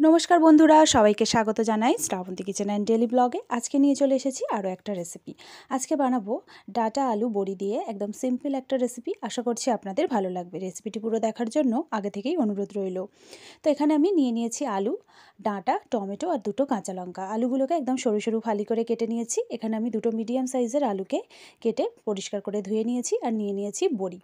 নমস্কার বন্ধুরা, সবাইকে স্বাগত জানাই শ্রাবন্তী কিচেন অ্যান্ড ডেলি ব্লগে। আজকে নিয়ে চলে এসেছি আরও একটা রেসিপি। আজকে বানাবো ডাটা আলু বড়ি দিয়ে একদম সিম্পল একটা রেসিপি। আশা করছি আপনাদের ভালো লাগবে। রেসিপিটি পুরো দেখার জন্য আগে থেকেই অনুরোধ রইল। তো এখানে আমি নিয়ে নিয়েছি আলু, ডাঁটা, টমেটো আর দুটো কাঁচা লঙ্কা। আলুগুলোকে একদম সরু সরু ফালি করে কেটে নিয়েছি। এখানে আমি দুটো মিডিয়াম সাইজের আলুকে কেটে পরিষ্কার করে ধুয়ে নিয়েছি আর নিয়ে নিয়েছি বড়ি।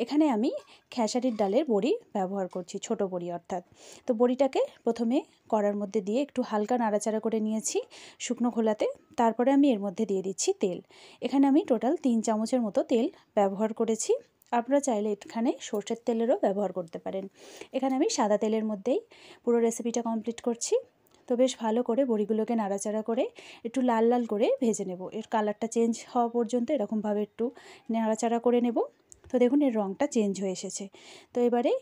এখানে আমি খেসারির ডালের বড়ি ব্যবহার করছি, ছোট বড়ি অর্থাৎ। তো বড়িটাকে প্রথমে কড়ার মধ্যে দিয়ে একটু হালকা নাড়াচাড়া করে নিয়েছি শুকনো খোলাতে। তারপরে আমি এর মধ্যে দিয়ে দিচ্ছি তেল। এখানে আমি টোটাল 3 চামচের মতো তেল ব্যবহার করেছি। আপনারা চাইলে এখানে সর্ষের তেলেরও ব্যবহার করতে পারেন। এখানে আমি সাদা তেলের মধ্যেই পুরো রেসিপিটা কমপ্লিট করছি। তো বেশ ভালো করে বড়িগুলোকে নাড়াচাড়া করে একটু লাল লাল করে ভেজে নেব। এর কালারটা চেঞ্জ হওয়া পর্যন্ত এরকমভাবে একটু নাড়াচাড়া করে নেব। তো দেখুন এর রঙটা চেঞ্জ হয়ে এসেছে। তো এবারে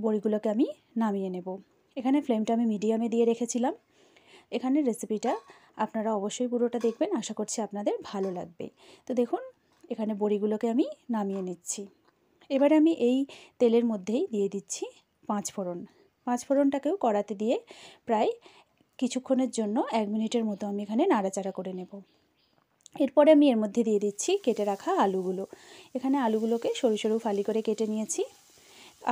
বড়িগুলোকে আমি নামিয়ে নেব। এখানে ফ্লেমটা আমি মিডিয়ামে দিয়ে রেখেছিলাম। এখানে রেসিপিটা আপনারা অবশ্যই পুরোটা দেখবেন, আশা করছি আপনাদের ভালো লাগবে। তো দেখুন এখানে বড়িগুলোকে আমি নামিয়ে নিচ্ছি। এবারে আমি এই তেলের মধ্যেই দিয়ে দিচ্ছি 5 ফোড়ন। 5 ফোড়নটাকেও কড়াতে দিয়ে প্রায় কিছুক্ষণের জন্য 1 মিনিটের মতো আমি এখানে নাড়াচাড়া করে নেব। এরপরে আমি এর মধ্যে দিয়ে দিচ্ছি কেটে রাখা আলুগুলো। এখানে আলুগুলোকে সরু সরু ফালি করে কেটে নিয়েছি।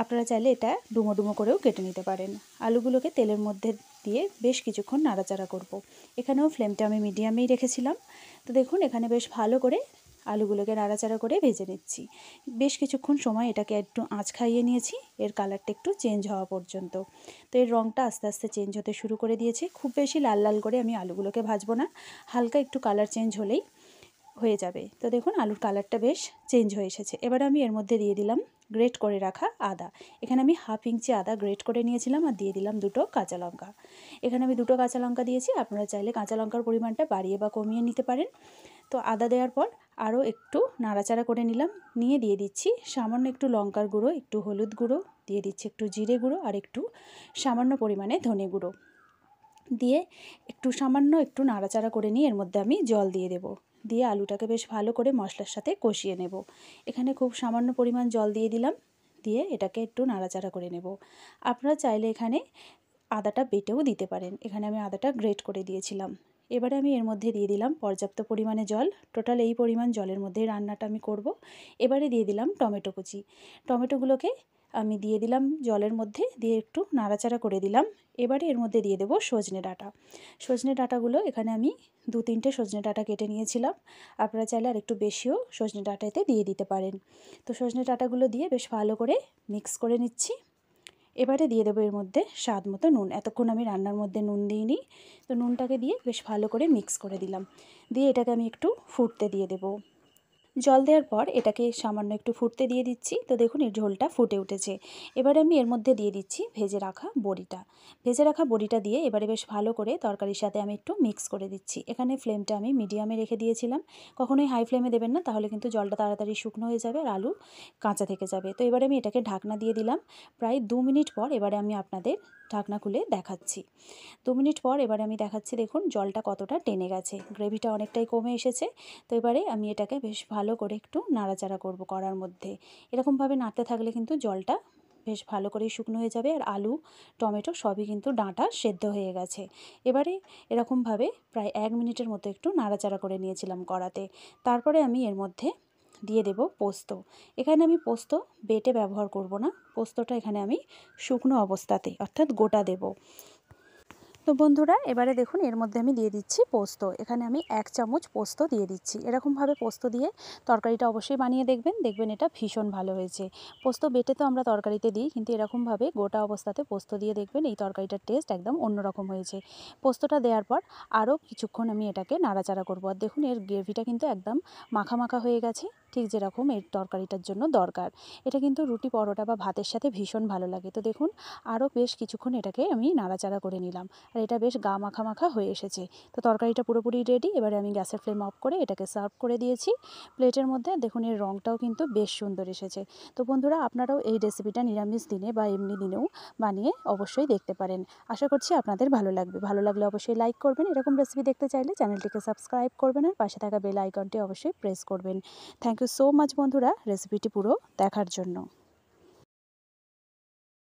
আপনারা চাইলে এটা ডুমো ডুমো করেও কেটে নিতে পারেন। আলুগুলোকে তেলের মধ্যে দিয়ে বেশ কিছুক্ষণ নাড়াচাড়া করব। এখানেও ফ্লেমটা আমি মিডিয়ামেই রেখেছিলাম। তো দেখুন এখানে বেশ ভালো করে আলুগুলোকে নাড়াচাড়া করে ভেজে নিচ্ছি। বেশ কিছুক্ষণ সময় এটাকে একটু আঁচ খাইয়ে নিয়েছি, এর কালারটা একটু চেঞ্জ হওয়া পর্যন্ত। তো এর রঙটা আস্তে আস্তে চেঞ্জ হতে শুরু করে দিয়েছে। খুব বেশি লাল লাল করে আমি আলুগুলোকে ভাজবো না, হালকা একটু কালার চেঞ্জ হলেই হয়ে যাবে। তো দেখুন আলুর কালারটা বেশ চেঞ্জ হয়ে এসেছে। এবার আমি এর মধ্যে দিয়ে দিলাম গ্রেট করে রাখা আদা। এখানে আমি 1/2 ইঞ্চি আদা গ্রেট করে নিয়েছিলাম আর দিয়ে দিলাম দুটো কাঁচা লঙ্কা। এখানে আমি দুটো কাঁচা লঙ্কা দিয়েছি, আপনারা চাইলে কাঁচা লঙ্কার পরিমাণটা বাড়িয়ে বা কমিয়ে নিতে পারেন। তো আদা দেওয়ার পর আরও একটু নাড়াচাড়া করে নিলাম। নিয়ে দিয়ে দিচ্ছি সামান্য একটু লঙ্কার গুঁড়ো, একটু হলুদ গুঁড়ো, দিয়ে দিচ্ছি একটু জিরে গুঁড়ো আর একটু সামান্য পরিমাণে ধনে গুঁড়ো দিয়ে একটু সামান্য একটু নাড়াচাড়া করে নিয়ে এর মধ্যে আমি জল দিয়ে দেবো। দিয়ে আলুটাকে বেশ ভালো করে মশলার সাথে কষিয়ে নেব। এখানে খুব সামান্য পরিমাণ জল দিয়ে দিলাম, দিয়ে এটাকে একটু নাড়াচাড়া করে নেব। আপনারা চাইলে এখানে আদাটা বেটেও দিতে পারেন। এখানে আমি আদাটা গ্রেট করে দিয়েছিলাম। এবারে আমি এর মধ্যে দিয়ে দিলাম পর্যাপ্ত পরিমাণে জল। টোটাল এই পরিমাণ জলের মধ্যেই রান্নাটা আমি করব। এবারে দিয়ে দিলাম টমেটো কুচি। টমেটোগুলোকে আমি দিয়ে দিলাম জলের মধ্যে, দিয়ে একটু নাড়াচাড়া করে দিলাম। এবারে এর মধ্যে দিয়ে দেবো সজনে ডাঁটা। সজনে ডাঁটাগুলো এখানে আমি 2-3টে সজনে ডাঁটা কেটে নিয়েছিলাম। আপনারা চাইলে আর একটু বেশিও সজনে ডাঁটা এতে দিয়ে দিতে পারেন। তো সজনে ডাঁটাগুলো দিয়ে বেশ ভালো করে মিক্স করে নিচ্ছি। এবারে দিয়ে দেবো এর মধ্যে স্বাদ মতো নুন। এতক্ষণ আমি রান্নার মধ্যে নুন দিইনি। তো নুনটাকে দিয়ে বেশ ভালো করে মিক্স করে দিলাম। দিয়ে এটাকে আমি একটু ফুটতে দিয়ে দেবো। জল দেওয়ার পর এটাকে সামান্য একটু ফুটতে দিয়ে দিচ্ছি। তো দেখুন এর ঝোলটা ফুটে উঠেছে। এবারে আমি এর মধ্যে দিয়ে দিচ্ছি ভেজে রাখা বড়িটা। ভেজে রাখা বড়িটা দিয়ে এবারে বেশ ভালো করে তরকারির সাথে আমি একটু মিক্স করে দিচ্ছি। এখানে ফ্লেমটা আমি মিডিয়ামে রেখে দিয়েছিলাম। কখনোই হাই ফ্লেমে দেবেন না, তাহলে কিন্তু জলটা তাড়াতাড়ি শুকনো হয়ে যাবে আর আলু কাঁচা থেকে যাবে। তো এবারে আমি এটাকে ঢাকনা দিয়ে দিলাম। প্রায় 2 মিনিট পর এবারে আমি আপনাদের ঢাকনা খুলে দেখাচ্ছি। 2 মিনিট পর এবারে আমি দেখাচ্ছি, দেখুন জলটা কতটা টেনে গেছে, গ্রেভিটা অনেকটাই কমে এসেছে। তো এবারে আমি এটাকে বেশ ভালো করে একটু নাড়াচাড়া করব কড়ার মধ্যে। এরকমভাবে নাড়তে থাকলে কিন্তু জলটা বেশ ভালো করেই শুকনো হয়ে যাবে আর আলু, টমেটো সবই কিন্তু ডাঁটা সেদ্ধ হয়ে গেছে। এবারে এরকমভাবে প্রায় 1 মিনিটের মতো একটু নাড়াচাড়া করে নিয়েছিলাম কড়াতে। তারপরে আমি এর মধ্যে দিয়ে দেব পোস্ত। এখানে আমি পোস্ত বেটে ব্যবহার করব না, পোস্তটা এখানে আমি শুকনো অবস্থাতে অর্থাৎ গোটা দেব। তো বন্ধুরা এবারে দেখুন এর মধ্যে আমি দিয়ে দিচ্ছি পোস্ত। এখানে আমি 1 চামচ পোস্ত দিয়ে দিচ্ছি। এরকমভাবে পোস্ত দিয়ে তরকারিটা অবশ্যই বানিয়ে দেখবেন, দেখবেন এটা ভীষণ ভালো হয়েছে। পোস্ত বেটে তো আমরা তরকারিতে দিই, কিন্তু এরকমভাবে গোটা অবস্থাতে পোস্ত দিয়ে দেখবেন এই তরকারিটার টেস্ট একদম অন্যরকম হয়েছে। পোস্তটা দেওয়ার পর আরও কিছুক্ষণ আমি এটাকে নাড়াচাড়া করব। আর দেখুন এর গ্রেভিটা কিন্তু একদম মাখা মাখা হয়ে গেছে, ঠিক যেরকম এর তরকারিটার জন্য দরকার। এটা কিন্তু রুটি, পরোটা বা ভাতের সাথে ভীষণ ভালো লাগে। তো দেখুন আরও বেশ কিছুক্ষণ এটাকে আমি নাড়াচাড়া করে নিলাম আর এটা বেশ গা মাখা মাখা হয়ে এসেছে। তো তরকারিটা পুরোপুরি রেডি। এবারে আমি গ্যাসের ফ্লেম অফ করে এটাকে সার্ভ করে দিয়েছি প্লেটের মধ্যে। দেখুন এর রঙটাও কিন্তু বেশ সুন্দর এসেছে। তো বন্ধুরা আপনারাও এই রেসিপিটা নিরামিষ দিনে বা এমনি দিনেও বানিয়ে অবশ্যই দেখতে পারেন। আশা করছি আপনাদের ভালো লাগবে। ভালো লাগলে অবশ্যই লাইক করবেন। এরকম রেসিপি দেখতে চাইলে চ্যানেলটিকে সাবস্ক্রাইব করবেন আর পাশে থাকা বেল আইকনটি অবশ্যই প্রেস করবেন। থ্যাংক ইউ সো মাচ বন্ধুরা রেসিপিটি পুরো দেখার জন্য।